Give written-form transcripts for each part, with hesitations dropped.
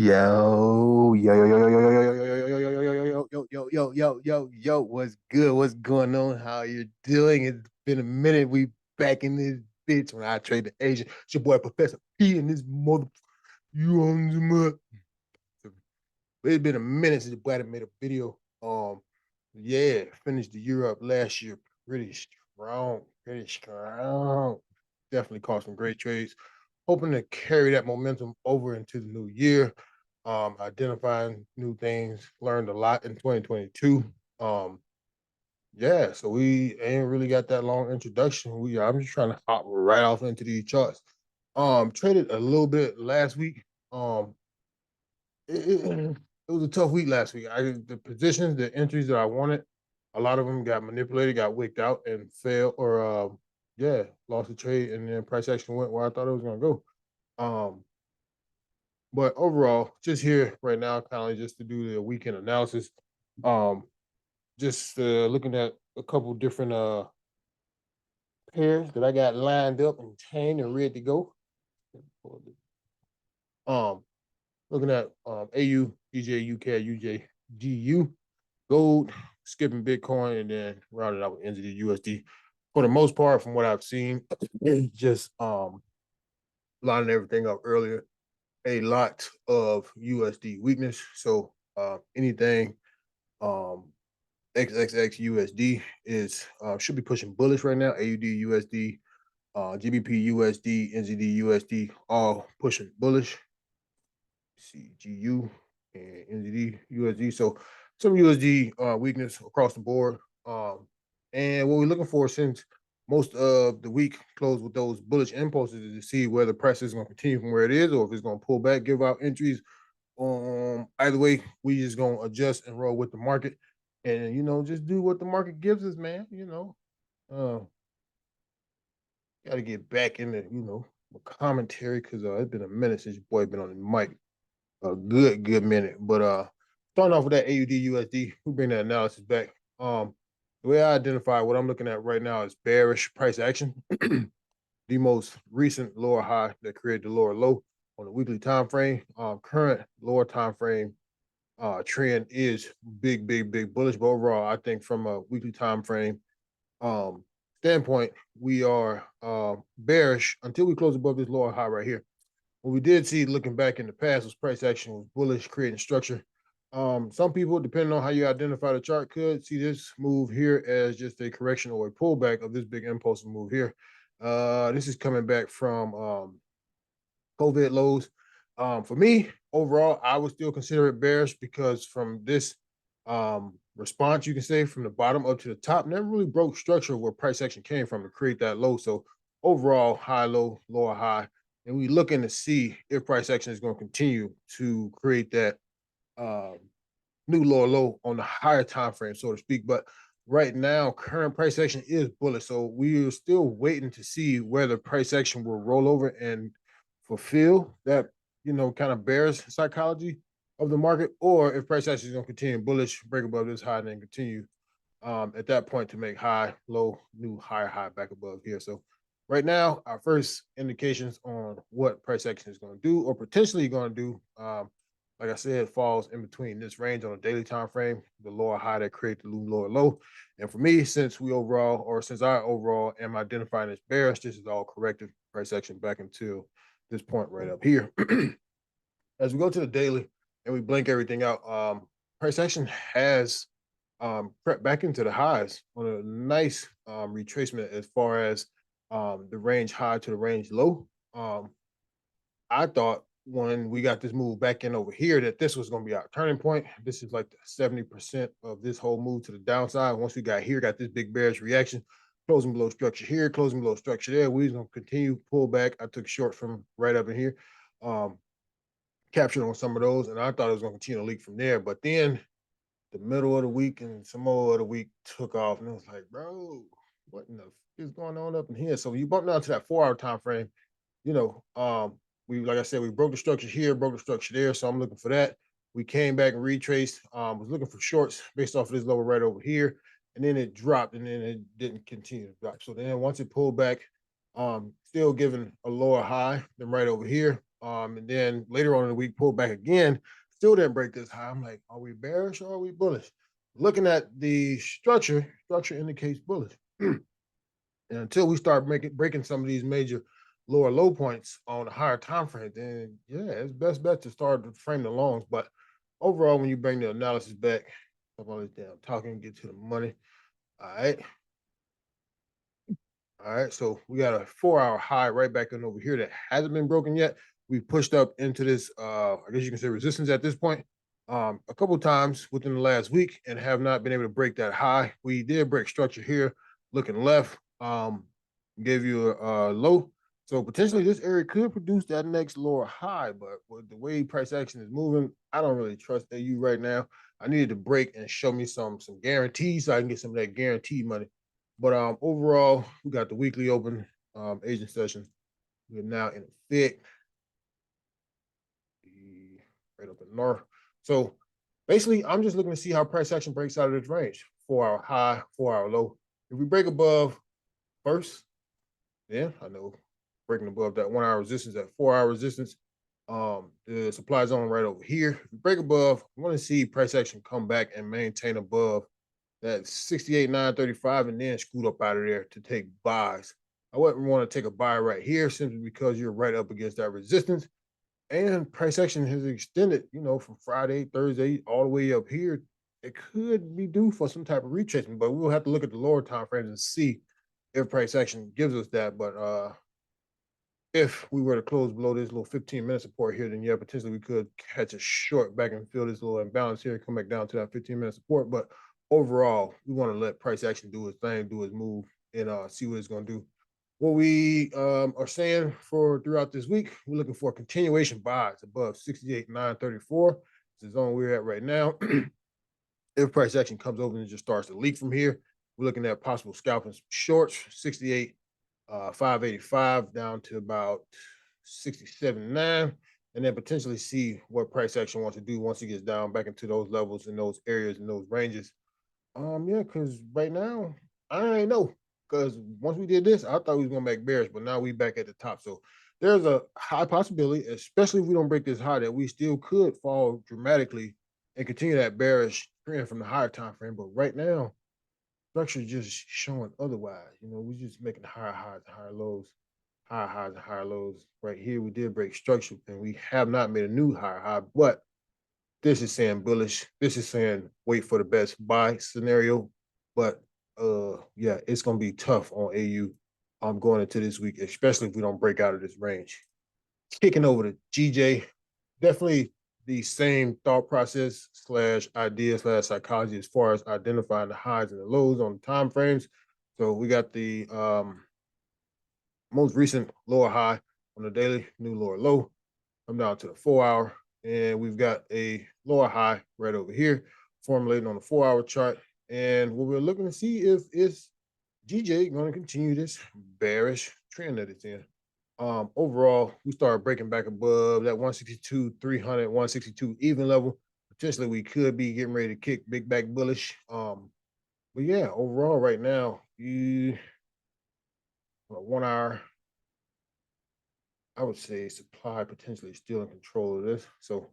Yo, yo, yo, yo, yo, yo, yo, yo, yo, yo, yo, yo, yo, yo, yo, yo, yo, yo, yo, what's good? What's going on? How you doing? It's been a minute. We back in this bitch when I trade the Asian. It's your boy Professor P and this mother you on the mud. It's been a minute since the boy made a video. Yeah, finished the year up last year pretty strong, pretty strong. Definitely caught some great trades. Hoping to carry that momentum over into the new year. Identifying new things, learned a lot in 2022. Um, yeah, so we ain't really got that long introduction. I'm just trying to hop right off into these charts. Traded a little bit last week. Um, it was a tough week last week. The positions, the entries that I wanted, a lot of them got manipulated, got wicked out, and failed, or yeah, lost the trade, and then price action went where I thought it was gonna go. Um, but overall, just here right now, kind of just to do the weekend analysis. Um, just looking at a couple different pairs that I got lined up and tamed and ready to go. Um, Looking at AU, DJ, UK, UJ, GU, gold, skipping Bitcoin, and then rounded out with NZD, USD. For the most part, from what I've seen, just lining everything up earlier. A lot of USD weakness. So anything XXX USD is should be pushing bullish right now. AUD USD, GBP USD, NZD USD, all pushing bullish. See GU and NZD USD. So some USD weakness across the board. And what we're looking for, since most of the week closed with those bullish impulses, is to see whether the price is going to continue from where it is or if it's going to pull back, give out entries. Either way, we just going to adjust and roll with the market, and just do what the market gives us, man. Uh, Got to get back into commentary, because it's been a minute since your boy been on the mic, a good minute. But starting off with that AUD USD, we bring that analysis back. The way I identify what I'm looking at right now is bearish price action. The most recent lower high that created the lower low on the weekly time frame. Current lower time frame trend is big bullish. But overall, I think from a weekly time frame um, standpoint, we are bearish until we close above this lower high right here. What we did see looking back in the past was price action was bullish, creating structure. Some people, depending on how you identify the chart, could see this move here as just a correction or a pullback of this big impulsive move here. This is coming back from COVID lows. For me, overall, I would still consider it bearish, because from this response, you can say from the bottom up to the top, never really broke structure where price action came from to create that low. So overall, high, low, lower, high. And we looking to see if price action is going to continue to create that um, new lower low on the higher time frame, so to speak. But right now, current price action is bullish. So we are still waiting to see whether price action will roll over and fulfill that, kind of bearish psychology of the market, or if price action is going to continue bullish, break above this high, and then continue at that point to make high, low, new higher high back above here. So right now, our first indications on what price action is going to do or potentially going to do, like I said, falls in between this range on a daily time frame, the lower high that create the new lower low. And for me, since I overall am identifying as bearish, this is all corrective price action back until this point right up here. As we go to the daily and we blink everything out, price action has crept back into the highs on a nice retracement as far as the range high to the range low. I thought when we got this move back in over here that this was going to be our turning point. This is like the 70% of this whole move to the downside. Once we got here, got this big bearish reaction, closing below structure here, closing below structure there. We was going to continue pull back. I took short from right up in here, captured on some of those, and I thought it was going to continue to leak from there. But then the middle of the week and some more of the week took off, and it was like, bro, what in the is going on up in here? So you bump down to that 4 hour time frame, you know, we, like I said, we broke the structure here, broke the structure there. So I'm looking for that. We came back and retraced. Was looking for shorts based off of this lower right over here, and then it dropped, and then it didn't continue to drop. So then once it pulled back, still giving a lower high than right over here. And then later on in the week, pulled back again, still didn't break this high. I'm like, are we bearish or are we bullish? Looking at the structure indicates bullish. And until we start breaking some of these major lower low points on a higher time frame, then yeah, it's best bet to start to frame the longs. But overall, when you bring the analysis back, stop all this damn talking, get to the money. All right. All right, so we got a 4-hour high right back in over here that hasn't been broken yet. We pushed up into this, I guess you can say resistance at this point, a couple times within the last week and have not been able to break that high. We did break structure here, looking left, gave you a low. So potentially this area could produce that next lower high, but with the way price action is moving, I don't really trust AU right now. I needed to break and show me some guarantees so I can get some of that guaranteed money. But overall, we got the weekly open Asian session. We're now in a thick, right up in north. So basically, I'm just looking to see how price action breaks out of this range. 4-hour high, 4-hour low. If we break above first, then I know breaking above that 1-hour resistance, that 4-hour resistance, the supply zone right over here. If we break above, I want to see price action come back and maintain above that 68,935 and then scoot up out of there to take buys. I wouldn't want to take a buy right here simply because you're right up against that resistance. And price action has extended, from Friday, Thursday, all the way up here. It could be due for some type of retracement, but we'll have to look at the lower time frames and see if price action gives us that. But if we were to close below this little 15-minute support here, then yeah, potentially we could catch a short back and fill this little imbalance here, come back down to that 15-minute support. But overall, we want to let price action do its thing, do its move, and see what it's going to do. What we are saying for throughout this week, we're looking for continuation buys above 68,934. It's the zone we're at right now. If price action comes over and just starts to leak from here, we're looking at possible scalping shorts, 68 585 down to about 67.9, and then potentially see what price action wants to do once it gets down back into those levels in those areas and those ranges. Yeah, because right now I ain't know. Because once we did this, I thought we was gonna make bearish, but now we back at the top. So there's a high possibility, especially if we don't break this high, that we still could fall dramatically and continue that bearish trend from the higher time frame. But right now, structure just showing otherwise. We're just making higher highs and higher lows, higher highs and higher lows. Right here, we did break structure, and we have not made a new higher high. But this is saying bullish. This is saying wait for the best buy scenario. But yeah, it's gonna be tough on AU. Going into this week, especially if we don't break out of this range. Kicking over to GJ, definitely the same thought process slash idea slash psychology as far as identifying the highs and the lows on the time frames. So we got the most recent lower high on the daily, new lower low. I'm down to the 4-hour, and we've got a lower high right over here formulating on the 4-hour chart. And what we're looking to see if is GJ going to continue this bearish trend that it's in. Overall, we started breaking back above that 162, 300, 162 even level. Potentially, we could be getting ready to kick big back bullish. But yeah, overall, right now, 1 hour, I would say supply potentially still in control of this. So,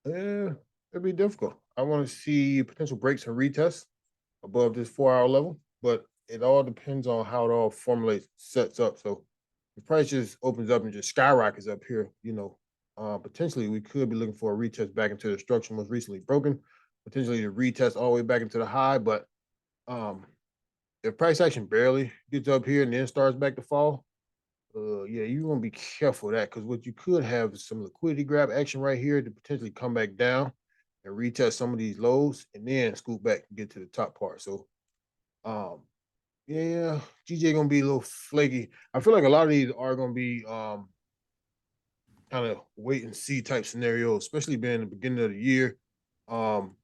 it'd be difficult. I want to see potential breaks and retests above this 4-hour level, but it all depends on how it all formulates, sets up. So the price just opens up and just skyrockets up here, potentially we could be looking for a retest back into the structure most recently broken, potentially to retest all the way back into the high. But if price action barely gets up here and then starts back to fall, yeah, you want to be careful of that, because what you could have is some liquidity grab action right here to potentially come back down and retest some of these lows and then scoot back and get to the top part. So yeah, GJ gonna be a little flaky. I feel like a lot of these are gonna be kind of wait and see type scenarios, especially being the beginning of the year. Um,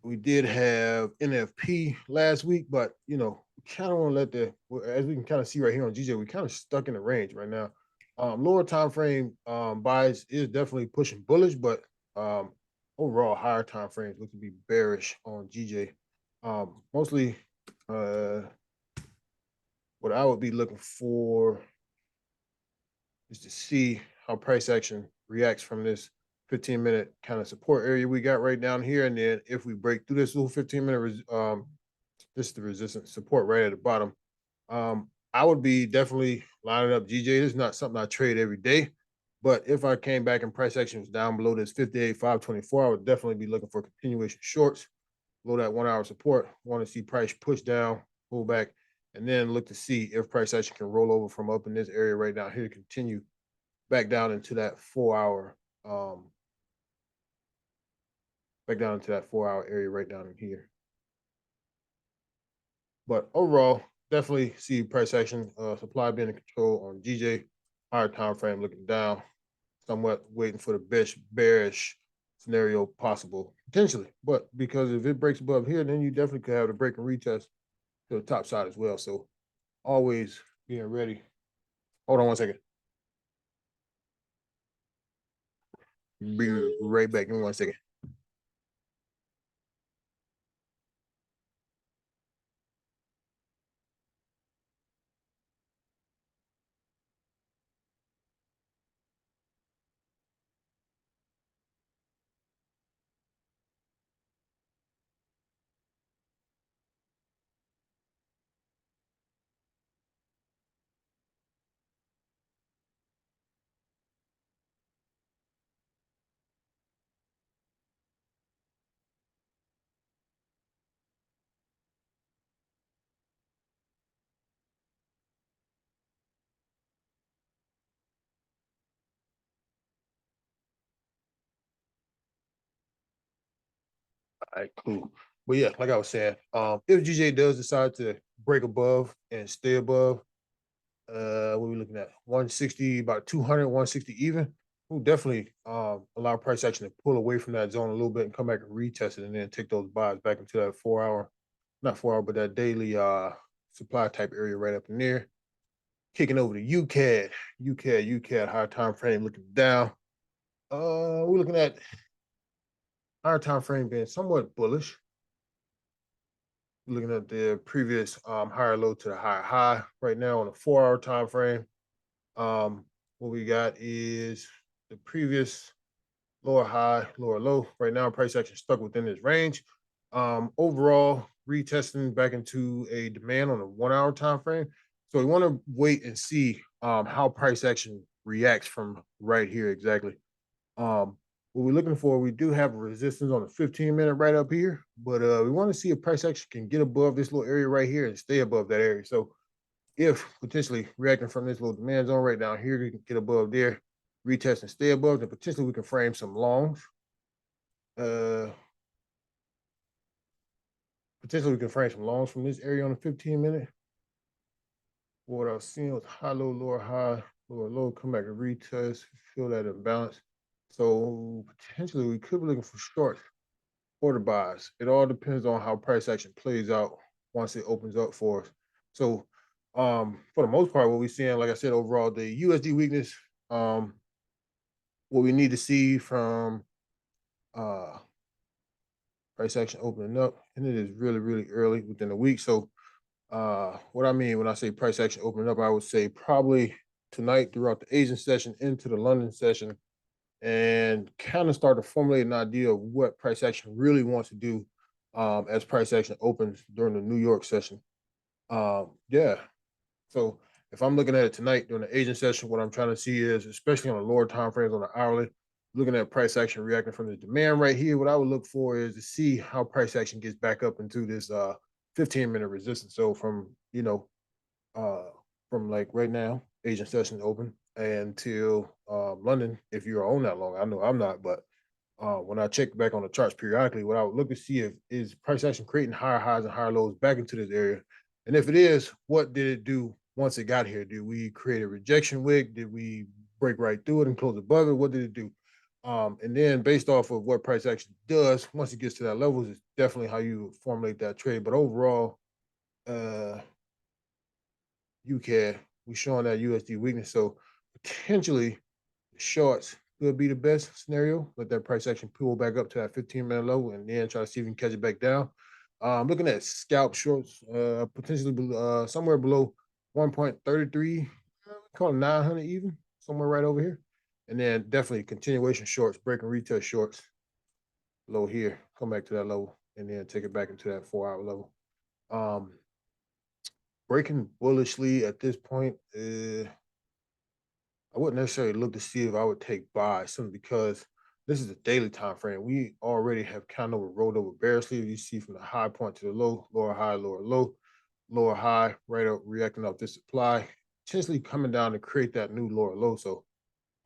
we did have NFP last week, but we kind of want to let as we can kind of see right here on GJ, we kind of stuck in the range right now. Lower time frame buys is definitely pushing bullish, but overall higher time frames look to be bearish on GJ. Mostly what I would be looking for is to see how price action reacts from this 15-minute kind of support area we got right down here. And then if we break through this little 15-minute, this is the resistance support right at the bottom. I would be definitely lining up GJ. This is not something I trade every day, but if I came back and price action was down below this 58,524, I would definitely be looking for continuation shorts below that 1 hour support. Want to see price push down, pull back, and then look to see if price action can roll over from up in this area right down here to continue back down into that 4 hour, back down into that 4 hour area right down in here. But overall, definitely see price action, supply being in control on GJ, higher time frame looking down, somewhat waiting for the best bearish scenario possible, potentially. But because if it breaks above here, then you definitely could have the break and retest to the top side as well. So always being ready. Hold on one second. Be right back. Give me 1 second. All right, cool. But yeah, like I was saying, if GJ does decide to break above and stay above, what are we looking at? 160, about 200, 160 even. We'll definitely allow price action to pull away from that zone a little bit and come back and retest it and then take those buys back into that 4 hour, not 4 hour, but that daily supply type area right up in there. Kicking over to UCAD, higher time frame looking down. We're looking at higher time frame being somewhat bullish. Looking at the previous higher low to the higher high right now on a 4 hour time frame. What we got is the previous lower high, lower low. Right now, price action stuck within this range. Overall, retesting back into a demand on a 1 hour time frame. So we want to wait and see how price action reacts from right here exactly. What we're looking for, we do have a resistance on the 15-minute right up here, but we want to see if price action can get above this little area right here and stay above that area. So if potentially reacting from this little demand zone right down here, we can get above there, retest and stay above, then potentially we can frame some longs. Potentially we can frame some longs from this area on the 15-minute. What I was seeing was high, lower, low, come back and retest, feel that imbalance. So potentially we could be looking for shorts order buys. It all depends on how price action plays out once it opens up for us. So for the most part, what we're seeing, like I said, overall, the USD weakness, what we need to see from price action opening up, and it is really, really early within the week. So what I mean when I say price action opening up, I would say probably tonight throughout the Asian session into the London session, and kind of start to formulate an idea of what price action really wants to do as price action opens during the New York session. Yeah. So if I'm looking at it tonight during the Asian session, what I'm trying to see is, especially on the lower time frames on the hourly, looking at price action reacting from the demand right here, what I would look for is to see how price action gets back up into this 15-minute resistance. So uh, from like right now, Asian session open until London, if you're on that long. I know I'm not, but when I check back on the charts periodically, what I would look to see if is price action creating higher highs and higher lows back into this area. And if it is, what did it do once it got here? Did we create a rejection wick? Did we break right through it and close above it? What did it do? And then based off of what price action does, once it gets to that level, is definitely how you formulate that trade. But overall, UCAD, we showing that USD weakness. So potentially shorts could be the best scenario. Let that price action pull back up to that 15-minute level and then try to see if we can catch it back down. Looking at scalp shorts, potentially somewhere below 1.33, call it 900 even, somewhere right over here. And then definitely continuation shorts, break and retest shorts, low here, come back to that level, and then take it back into that 4 hour level. Um, Breaking bullishly at this point, I wouldn't necessarily look to see if I would take buy simply because this is a daily time frame. We already have kind of rolled over bearishly. You see from the high point to the low, lower high, lower low, lower high, right up reacting off this supply, potentially coming down to create that new lower low. So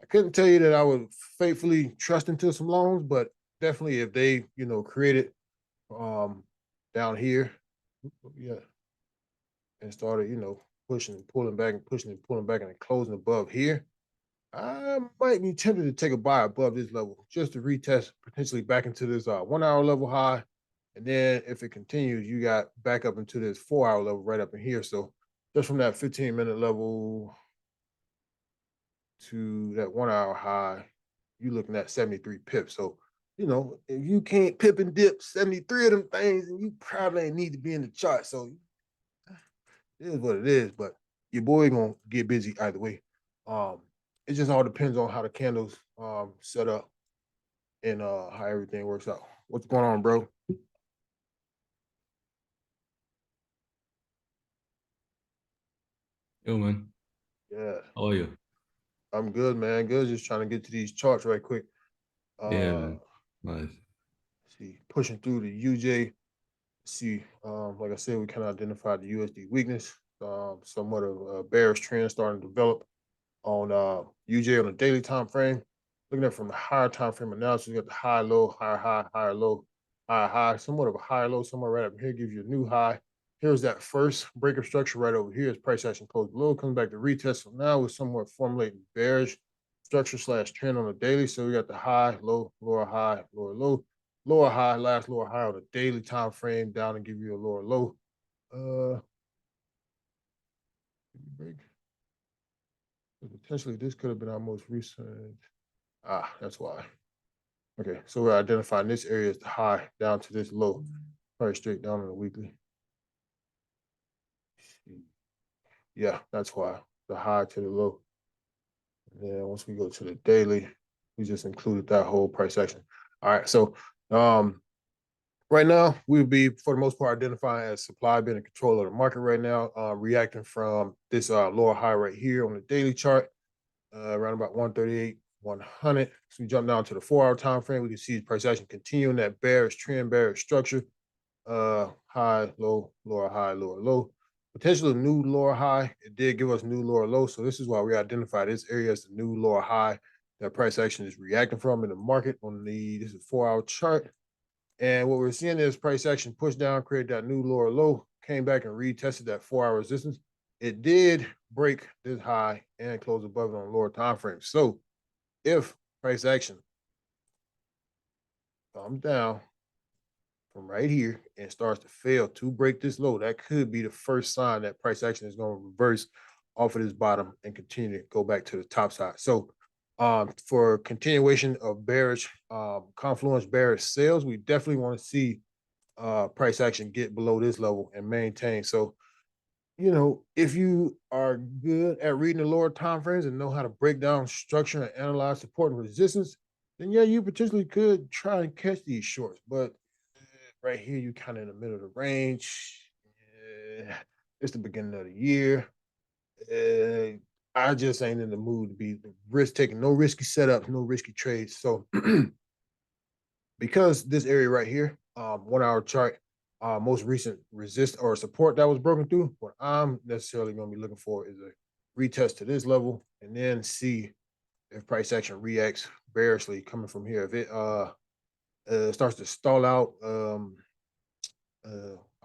I couldn't tell you that I would faithfully trust into some loans, but definitely if they, created um down here, yeah, and started, pushing and pulling back and pushing and pulling back and closing above here, I might be tempted to take a buy above this level just to retest potentially back into this 1 hour level high. And then if it continues, you got back up into this 4 hour level right up in here. So just from that 15-minute level to that 1 hour high, you're looking at 73 pips. So, if you can't pip and dip 73 of them things, and you probably ain't need to be in the chart. So it is what it is, but your boy gonna get busy either way. Um, it just all depends on how the candles set up and how everything works out. What's going on, bro? Yo, man. Yeah, How are you? I'm good, man. Good. Just trying to get to these charts right quick. Yeah, Uh, man. Nice. see, pushing through the UJ. See, like I said, we kind of identified the USD weakness. Somewhat of a bearish trend starting to develop on UJ on a daily time frame. Looking at from the higher time frame analysis, you got the high, low, higher, high, higher, low, higher, high, somewhat of a higher low, somewhere right up here, gives you a new high. Here's that first break of structure right over here as price action closed below, comes back to retest. So now we're somewhat formulating bearish structure slash trend on the daily. So we got the high, low, lower high, lower low, lower high, last lower high on the daily time frame down and give you a lower low. Uh, break. Potentially, this could have been our most recent. Ah, that's why. Okay, so we're identifying this area as the high down to this low, probably straight down on the weekly. Yeah, that's why the high to the low. And then once we go to the daily, we just included that whole price action. All right, so um, right now we'll be for the most part identifying as supply being in control of the market right now, reacting from this lower high right here on the daily chart around about 138, 100. So we jump down to the 4 hour time frame. We can see the price action continuing that bearish trend, bearish structure. High, low, lower high, lower low. Potentially new lower high. It did give us new lower low. So this is why we identify this area as the new lower high that price action is reacting from in the market on this is 4 hour chart. And what we're seeing is price action push down, create that new lower low, came back and retested that 4 hour resistance. It did break this high and close above it on lower time frames. So if price action comes down from right here and starts to fail to break this low, that could be the first sign that price action is going to reverse off of this bottom and continue to go back to the top side. So for continuation of bearish confluence bearish sales, we definitely want to see price action get below this level and maintain. So, if you are good at reading the lower time frames and know how to break down structure and analyze support and resistance, then yeah, you potentially could try and catch these shorts. But right here, you kind of in the middle of the range. It's the beginning of the year. Uh, I just ain't in the mood to be risk taking, no risky setups, no risky trades. So because this area right here, 1 hour chart, most recent resist or support that was broken through, what I'm necessarily going to be looking for is a retest to this level and then see if price action reacts bearishly coming from here. If it starts to stall out, I'm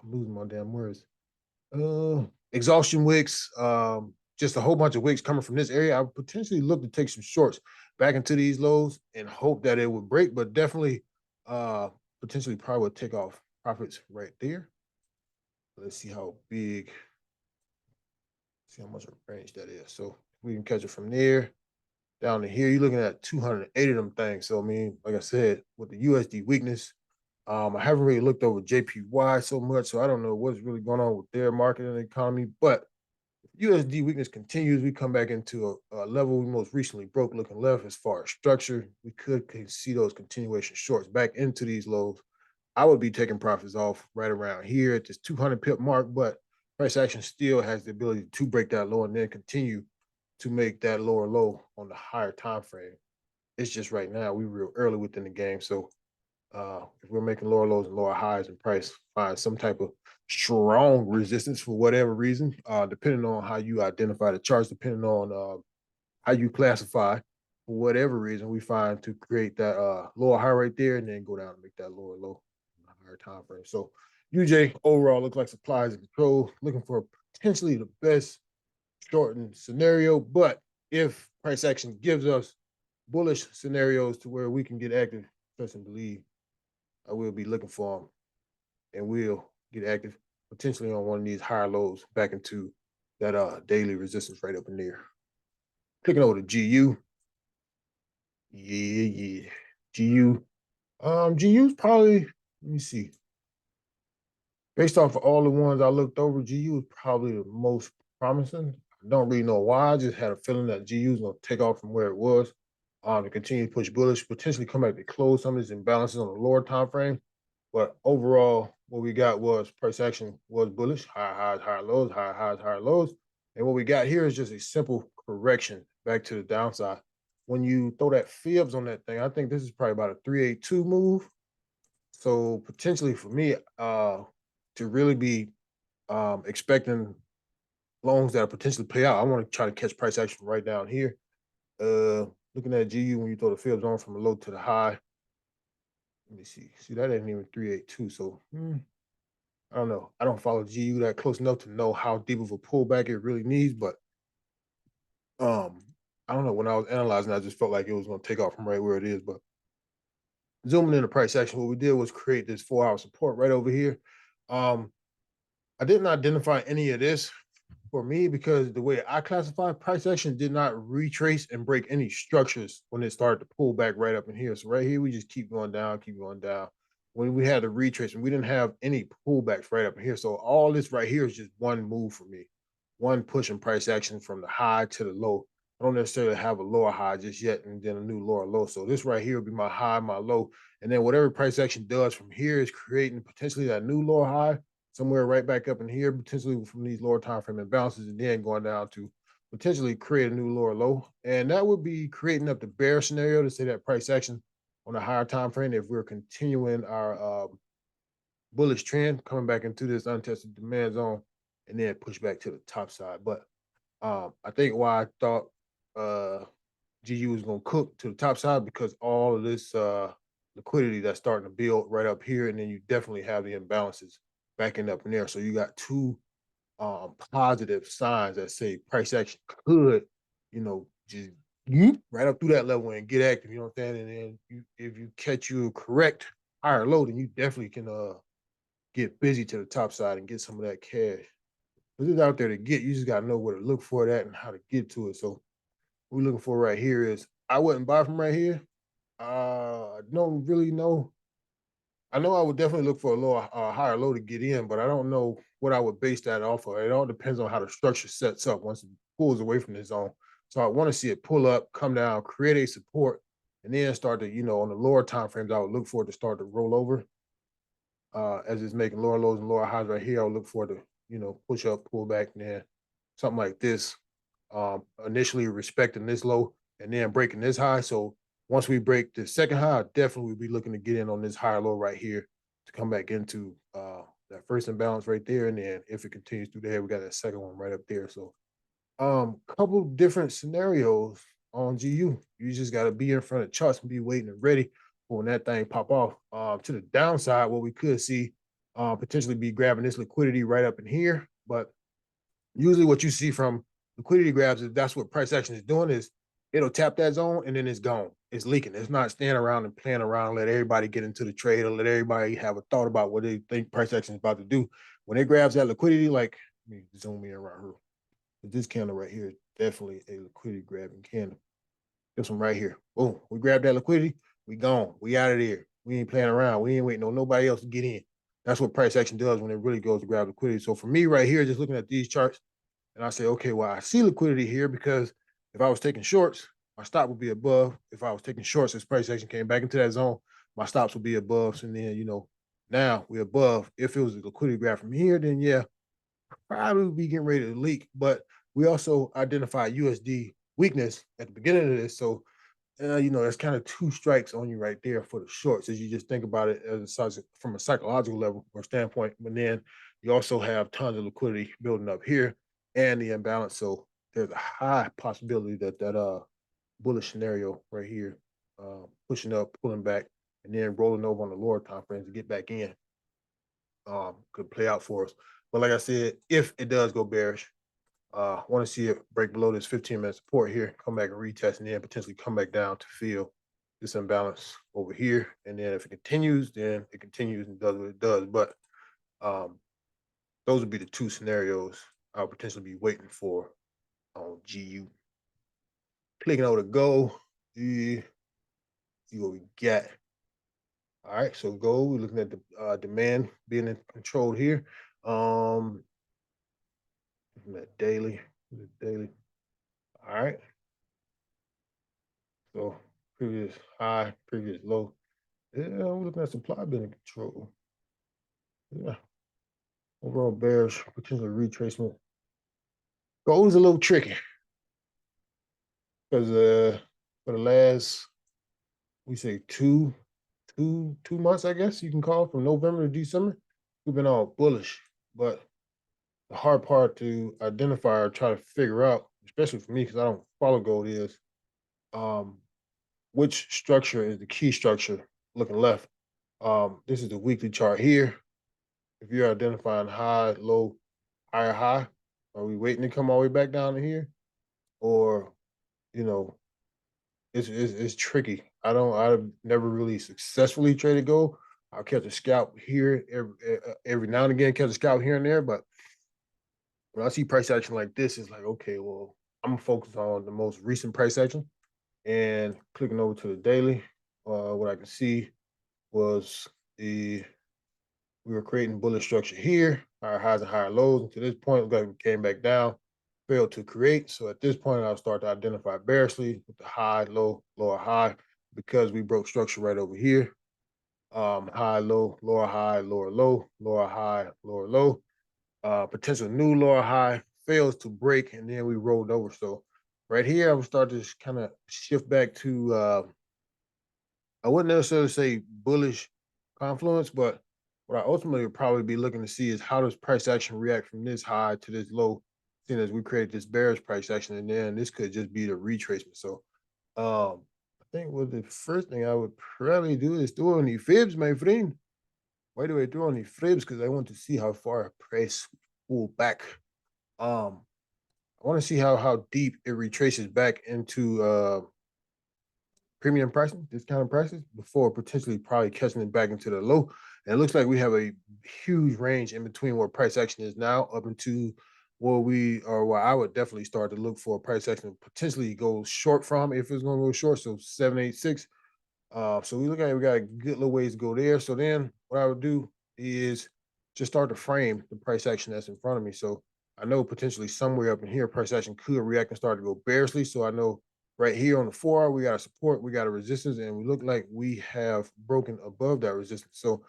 losing my damn words. Exhaustion wicks, just a whole bunch of wicks coming from this area. I would potentially look to take some shorts back into these lows and hope that it would break, but definitely uh potentially probably would take off profits right there. Let's see how big, see how much of a range that is. So we can catch it from there down to here. You're looking at 280 of them things. So I mean, like I said, with the USD weakness, I haven't really looked over JPY so much, so I don't know what's really going on with their market and economy. But USD weakness continues. We come back into a level we most recently broke looking left as far as structure. We could see those continuation shorts back into these lows. I would be taking profits off right around here at this 200 pip mark, but price action still has the ability to break that low and then continue to make that lower low on the higher time frame. It's just right now we real early within the game, so if we're making lower lows and lower highs and price find some type of strong resistance for whatever reason, depending on how you identify the charts, depending on how you classify, for whatever reason, we find to create that lower high right there and then go down and make that lower low in a higher time frame. So UJ overall looks like supply is in control, looking for potentially the best shortened scenario. But if price action gives us bullish scenarios to where we can get active, trust and believe, I will be looking for them and we'll get active potentially on one of these higher lows back into that daily resistance right up in there. Clicking over to GU. Yeah. GU. GU's probably, let me see. Based off of all the ones I looked over, GU is probably the most promising. I don't really know why. I just had a feeling that GU is going to take off from where it was to continue to push bullish, potentially come back to close some of these imbalances on the lower time frame. But overall, what we got was price action was bullish, higher highs, higher lows, higher highs, higher lows. And what we got here is just a simple correction back to the downside. When you throw that fibs on that thing, I think this is probably about a 382 move. So potentially for me, to really be expecting loans that potentially pay out, I want to try to catch price action right down here. Looking at GU when you throw the fibs on from the low to the high. Let me see. See, that ain't even 382. So I don't know. I don't follow GU that close enough to know how deep of a pullback it really needs, but um, I don't know. When I was analyzing, I just felt like it was going to take off from right where it is. But zooming in the price action, what we did was create this 4-hour support right over here. I didn't identify any of this for me because the way I classify price action did not retrace and break any structures when it started to pull back right up in here. So right here, we just keep going down, keep going down. When we had the retrace, and we didn't have any pullbacks right up in here. So all this right here is just one move for me, one push in price action from the high to the low. I don't necessarily have a lower high just yet, and then a new lower low. So this right here will be my high, my low, and then whatever price action does from here is creating potentially that new lower high somewhere right back up in here, potentially from these lower time frame imbalances, and then going down to potentially create a new lower low. And that would be creating up the bear scenario to say that price action on a higher time frame if we're continuing our bullish trend, coming back into this untested demand zone, and then push back to the top side. But I think why I thought GU was going to cook to the top side because all of this liquidity that's starting to build right up here, and then you definitely have the imbalances backing up in there. So you got two positive signs that say price action could, just right up through that level and get active. You know what I'm saying? And then if you catch you correct higher low, then you definitely can get busy to the top side and get some of that cash. This is out there to get. You just got to know where to look for that and how to get to it. So what we're looking for right here is I wouldn't buy from right here. I don't really know. I know I would definitely look for a lower, higher low to get in, but I don't know what I would base that off of. It all depends on how the structure sets up once it pulls away from the zone. So I want to see it pull up, come down, create a support, and then start to, on the lower time frames, I would look for it to start to roll over. As it's making lower lows and lower highs right here, I'll look for it to, push up, pull back, and then something like this. Initially respecting this low and then breaking this high. So once we break the second high, I definitely will be looking to get in on this higher low right here to come back into that first imbalance right there. And then if it continues through there, we got that second one right up there. So couple different scenarios on GU. You just got to be in front of charts and be waiting and ready for when that thing pop off. To the downside, what we could see potentially be grabbing this liquidity right up in here. But usually what you see from liquidity grabs is that's what price action is doing is it'll tap that zone and then it's gone. It's leaking. It's not staying around and playing around, let everybody get into the trade or let everybody have a thought about what they think price action is about to do. When it grabs that liquidity, like let me zoom in around here. This candle right here is definitely a liquidity grabbing candle. This one right here. Boom. We grab that liquidity, we gone. We out of there. We ain't playing around. We ain't waiting on nobody else to get in. That's what price action does when it really goes to grab liquidity. So for me right here, just looking at these charts, And I say, okay, well, I see liquidity here because if I was taking shorts, my stop would be above. If I was taking shorts, as price action came back into that zone, my stops would be above. So then, now we're above. If it was a liquidity graph from here, then yeah, probably be getting ready to leak. But we also identified USD weakness at the beginning of this. So that's kind of two strikes on you right there for the shorts, as you just think about it from a psychological level or standpoint. But then you also have tons of liquidity building up here and the imbalance. So there's a high possibility that bullish scenario right here, pushing up, pulling back, and then rolling over on the lower time frames to get back in, could play out for us. But like I said, if it does go bearish, want to see it break below this 15-minute support here, come back and retest, and then potentially come back down to fill this imbalance over here. And then if it continues, then it continues and does what it does. But um, those would be the two scenarios I'll potentially be waiting for on GU. Clicking over to go, see what we got. All right, so gold, we're looking at the demand being controlled here. Looking at daily, daily. All right. So previous high, previous low. Yeah, we're looking at supply being in control. Yeah. Overall bearish, potential retracement. Gold is a little tricky because for the last, we say two months, I guess you can call it, from November to December, we've been all bullish. But the hard part to identify or try to figure out, especially for me, because I don't follow gold, is um, which structure is the key structure looking left. This is the weekly chart here. If you're identifying high, low, higher high, are we waiting to come all the way back down to here? Or, you know, it's tricky. I've never really successfully traded gold. I'll catch a scalp here every now and again, catch a scalp here and there. But when I see price action like this, it's like, okay, well, I'm gonna focus on the most recent price action and clicking over to the daily. What I can see was we were creating bullish structure here, higher highs and higher lows. And to this point, we came back down, failed to create. So at this point, I'll start to identify bearishly with the high, low, lower high, because we broke structure right over here. High, low, lower high, lower low, lower high, lower low. Potential new lower high fails to break, and then we rolled over. So right here, I would start to kind of shift back to I wouldn't necessarily say bullish confluence, but what I ultimately would probably be looking to see is how does price action react from this high to this low, seeing as we create this bearish price action, and then this could just be the retracement. So I think what the first thing I would probably do is throw on the fibs, my friend. Why do I throw on the fibs? Because I want to see how far price pull back. Um, I want to see how deep it retraces back into premium pricing, discounted prices, before potentially probably catching it back into the low. And it looks like we have a huge range in between where price action is now up into where I would definitely start to look for price action potentially go short from if it's going to go short. So 786. So we got a good little ways to go there. So then what I would do is just start to frame the price action that's in front of me. So I know potentially somewhere up in here, price action could react and start to go bearishly. So I know right here on the 4 hour, we got a support, we got a resistance, and we look like we have broken above that resistance. So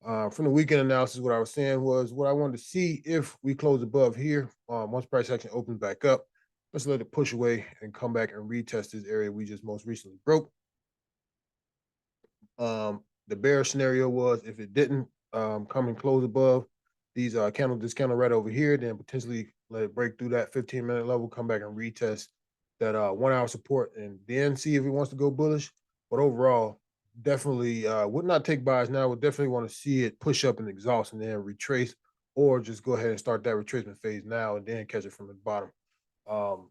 from the weekend analysis, what I was saying was what I wanted to see if we close above here, once price action opens back up, let's let it push away and come back and retest this area we just most recently broke. The bear scenario was if it didn't come and close above these this candle right over here, then potentially let it break through that 15-minute level, come back and retest that 1 hour support, and then see if it wants to go bullish. But overall, definitely would not take buys now. Would definitely want to see it push up and exhaust and then retrace, or just go ahead and start that retracement phase now and then catch it from the bottom. Um,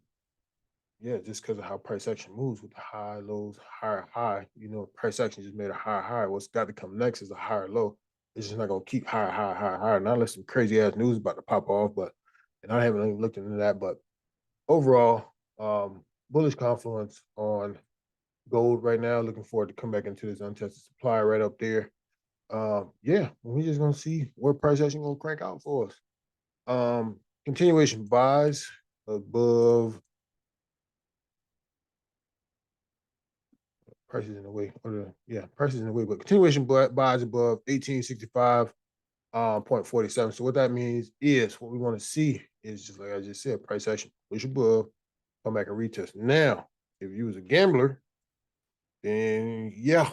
yeah, just because of how price action moves with the high, lows, higher, high. Price action just made a higher high. What's got to come next is a higher low. It's just not gonna keep higher, higher, higher, higher. Not unless some crazy ass news about to pop off, and I haven't even looked into that. But overall, bullish confluence on gold right now. Looking forward to come back into this untested supply right up there. Yeah, we're just gonna see where price action gonna crank out for us. Continuation buys. above. Prices in the way, prices in the way, but continuation buys above 1865 .47. So what that means is what we want to see is just like I just said, price action push above, come back and retest. Now, if you was a gambler, then yeah,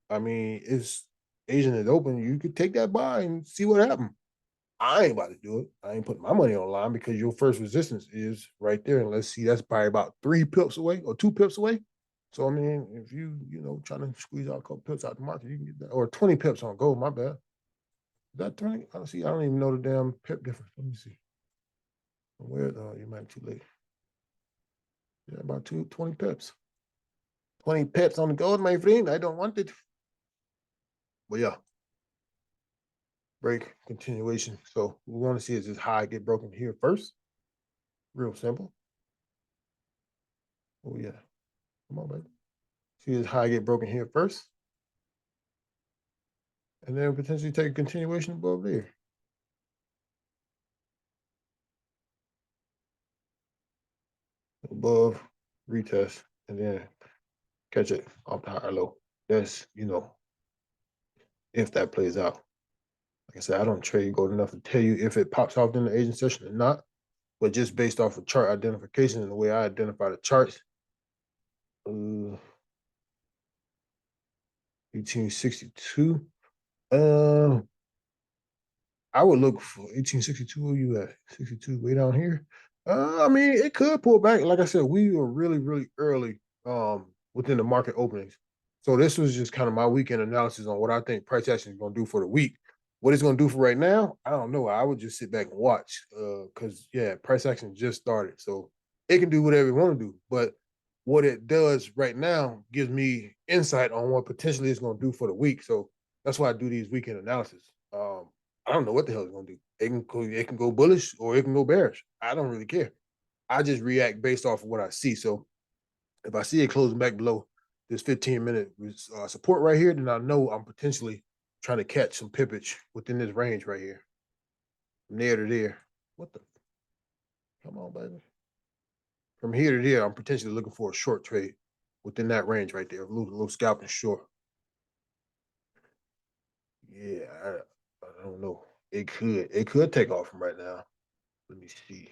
I mean it's Asian is open. You could take that buy and see what happened. I ain't about to do it. I ain't putting my money on the line because your first resistance is right there. And let's see, that's probably about 3 pips away or 2 pips away. So I mean, if you trying to squeeze out a couple pips out the market, you can get that. Or 20 pips on gold, my bad. Is that 20? I see, I don't even know the damn pip difference. Let me see. Where you might be too late. Yeah, about 20 pips. 20 pips on the gold, my friend. I don't want it. But yeah, break continuation. So we want to see is this high get broken here first. Real simple. Oh yeah. Come on, baby. See this high get broken here first. And then potentially take a continuation above there. Above, retest, and then catch it off the higher low. That's, if that plays out. Like I said, I don't trade gold enough to tell you if it pops off in the Asian session or not, but just based off of chart identification and the way I identify the charts, 1862. I would look for 1862. Where you at? 62, way down here. I mean, it could pull back. Like I said, we were really, really early within the market openings. So this was just kind of my weekend analysis on what I think price action is going to do for the week. What it's going to do for right now, I don't know. I would just sit back and watch because, price action just started. So it can do whatever it want to do. But what it does right now gives me insight on what potentially it's going to do for the week. So that's why I do these weekend analysis. I don't know what the hell it's gonna do. It can go bullish or it can go bearish. I don't really care. I just react based off of what I see. So if I see it closing back below this 15-minute support right here, then I know I'm potentially trying to catch some pippage within this range right here, from there to there. What the? Come on, baby. From here to there, I'm potentially looking for a short trade within that range right there. A little scalping short. Yeah, I don't know. It could take off from right now. Let me see.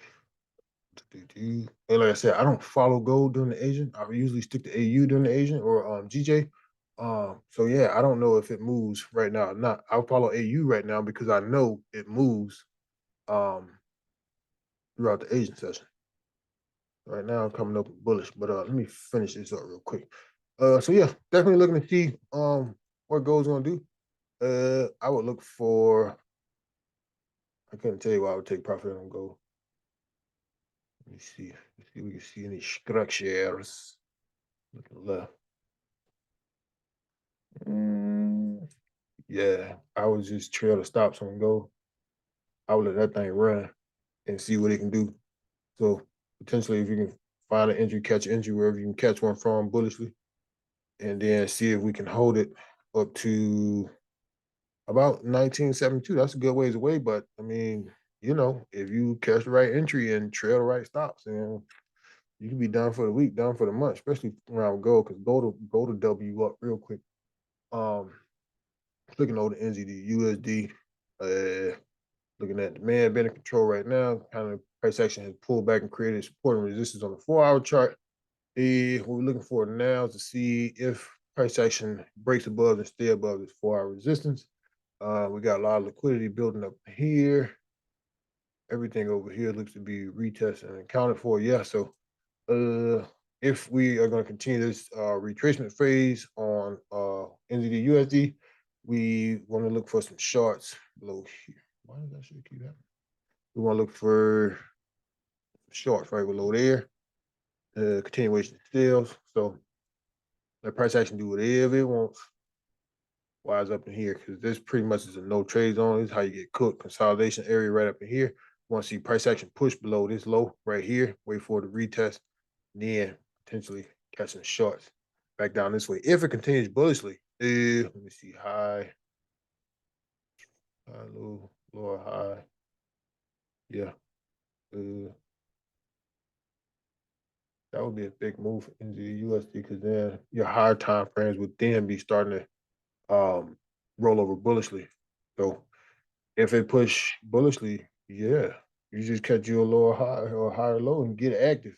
And like I said, I don't follow gold during the Asian. I usually stick to AU during the Asian or GJ. So yeah, I don't know if it moves right now or not. I'll follow AU right now because I know it moves um throughout the Asian session. Right now I'm coming up bullish, but let me finish this up real quick. So yeah, definitely looking to see what gold's gonna do. I would look for I couldn't tell you why I would take profit on gold. Let me see. Let's see if we can see any structures. Looking left. Yeah, I would just trail the stops on go. I would let that thing run and see what it can do. So potentially, if you can find an entry, catch an entry wherever you can catch one from bullishly, and then see if we can hold it up to about 1972. That's a good ways away, but I mean, if you catch the right entry and trail the right stops, and you can be done for the week, done for the month, especially around gold, because gold will double you up real quick. Um, Looking over the NZD, USD, looking at demand been in control right now. Kind of price action has pulled back and created support and resistance on the 4-hour chart. What we're looking for now is to see if price action breaks above and stay above this 4-hour resistance. We got a lot of liquidity building up here. Everything over here looks to be retested and accounted for. Yeah, so if we are going to continue this retracement phase on NZD USD, we want to look for some shorts below here. Why does that shit keep happening? We want to look for shorts right below there. Continuation of sales. So let price action do whatever it wants. Wise up in here because this pretty much is a no trade zone. This is how you get cooked. Consolidation area right up in here. You want to see price action push below this low right here. Wait for the retest. Then potentially catching shorts back down this way. If it continues bullishly, let me see, high, low, lower high. Yeah. That would be a big move into the USD because then your higher time frames would then be starting to roll over bullishly. So if it push bullishly, yeah, you just catch you a lower high or a higher low and get active.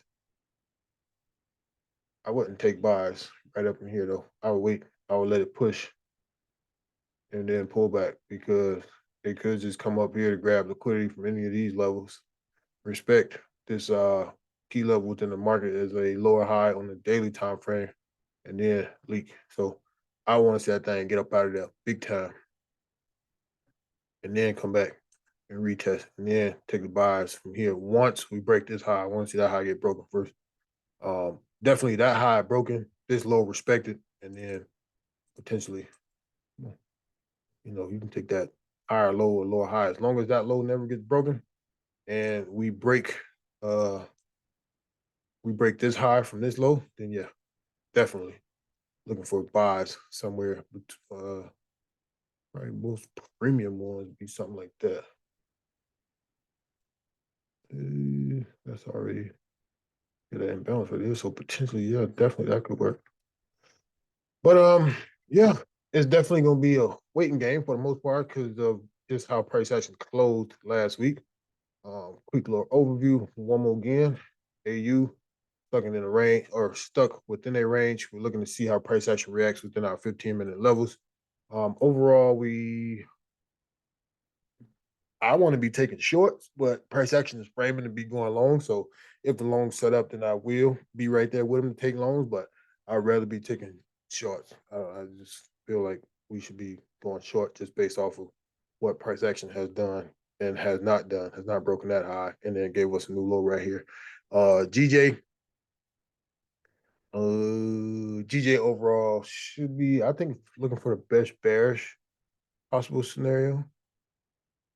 I wouldn't take buys right up in here though. I would wait. I would let it push and then pull back because they could just come up here to grab liquidity from any of these levels. Respect this key level within the market as a lower high on the daily time frame and then leak. So I want to see that thing get up out of there big time and then come back and retest and then take the buys from here. Once we break this high, I want to see that high get broken first. Definitely that high broken, this low respected, and then potentially, you can take that higher low or lower high. As long as that low never gets broken and uh we break this high from this low, then yeah, definitely looking for buys somewhere. Right, most premium ones be something like that. That's already get an imbalance for this, so potentially, yeah, definitely that could work. But yeah, it's definitely gonna be a waiting game for the most part because of just how price action closed last week. Quick little overview one more again. AU stuck in a range or stuck within a range. We're looking to see how price action reacts within our 15-minute levels. Overall, I want to be taking shorts, but price action is framing to be going long. So if the long set up, then I will be right there with them to take longs, but I'd rather be taking shorts. I just feel like we should be going short just based off of what price action has done and has not broken that high, and then gave us a new low right here. GJ, GJ overall should be, I think, looking for the best bearish possible scenario.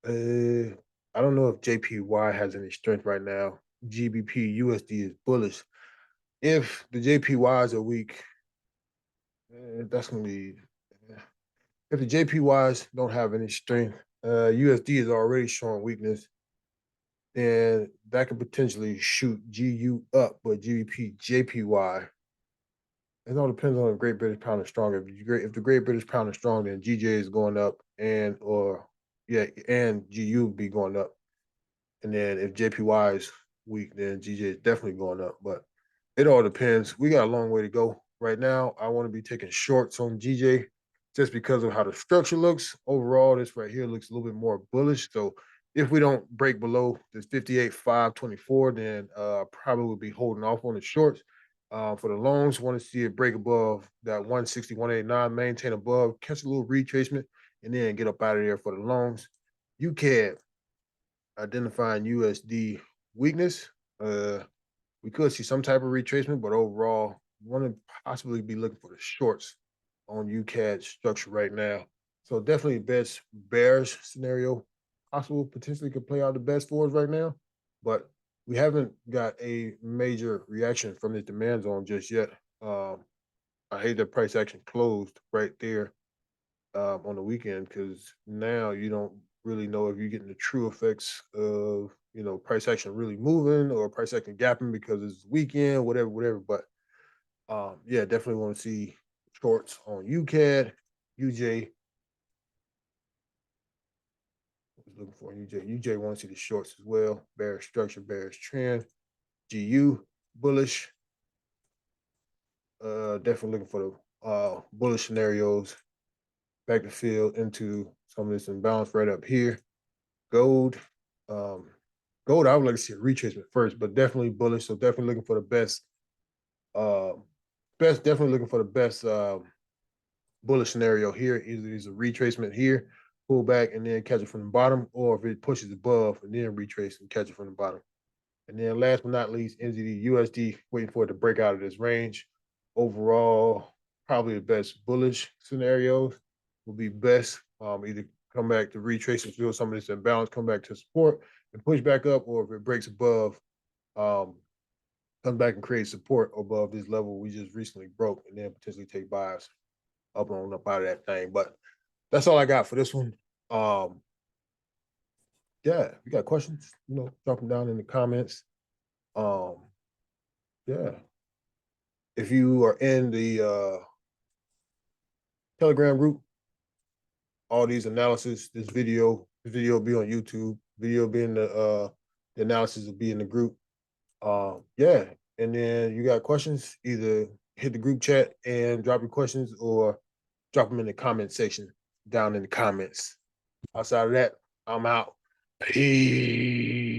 I don't know if JPY has any strength right now. GBP USD is bullish. If the JPYs are weak, that's gonna be. If the JPYs don't have any strength, USD is already showing weakness, then that could potentially shoot GU up. But GBP JPY, it all depends on if Great British Pound is strong. If the Great British Pound is strong, then GJ is going up, and GU be going up. And then if JPY is weak, then GJ is definitely going up. But it all depends. We got a long way to go. Right now, I want to be taking shorts on GJ just because of how the structure looks. Overall, this right here looks a little bit more bullish. So if we don't break below this 58,524, then probably will be holding off on the shorts. For the longs, want to see it break above that 160, 189, maintain above, catch a little retracement, and then get up out of there for the longs. You can identifying USD weakness. We could see some type of retracement, but overall, want to possibly be looking for the shorts on UCAD structure right now. So definitely best bearish scenario possible. Potentially could play out the best for us right now, but we haven't got a major reaction from the demand zone just yet. I hate that price action closed right there on the weekend because now you don't really know if you're getting the true effects of price action really moving or price action gapping because it's weekend, whatever. But yeah, definitely want to see shorts on UCAD, UJ. Was looking for UJ. UJ want to see the shorts as well. Bearish structure, bearish trend. GU bullish. Definitely looking for the bullish scenarios. Back to field into some of this imbalance right up here. Gold. Um, Gold, I would like to see a retracement first, but definitely bullish. So definitely looking for the best. Definitely looking for the best bullish scenario here. Either it's a retracement here, pull back and then catch it from the bottom, or if it pushes above and then retrace and catch it from the bottom. And then last but not least, NZD USD, waiting for it to break out of this range. Overall, probably the best bullish scenarios will be best. Either come back to retrace and feel some of this imbalance, come back to support and push back up, or if it breaks above, um, come back and create support above this level we just recently broke, and then potentially take buys up on up out of that thing. But that's all I got for this one. Um, yeah, if you got questions, drop them down in the comments. Um, yeah. if you are in the Telegram group, all these analysis, this video will be on YouTube. Video being the analysis will be in the group. Yeah, and then you got questions, either hit the group chat and drop your questions or drop them in the comment section down in the comments. Outside of that, I'm out. Peace.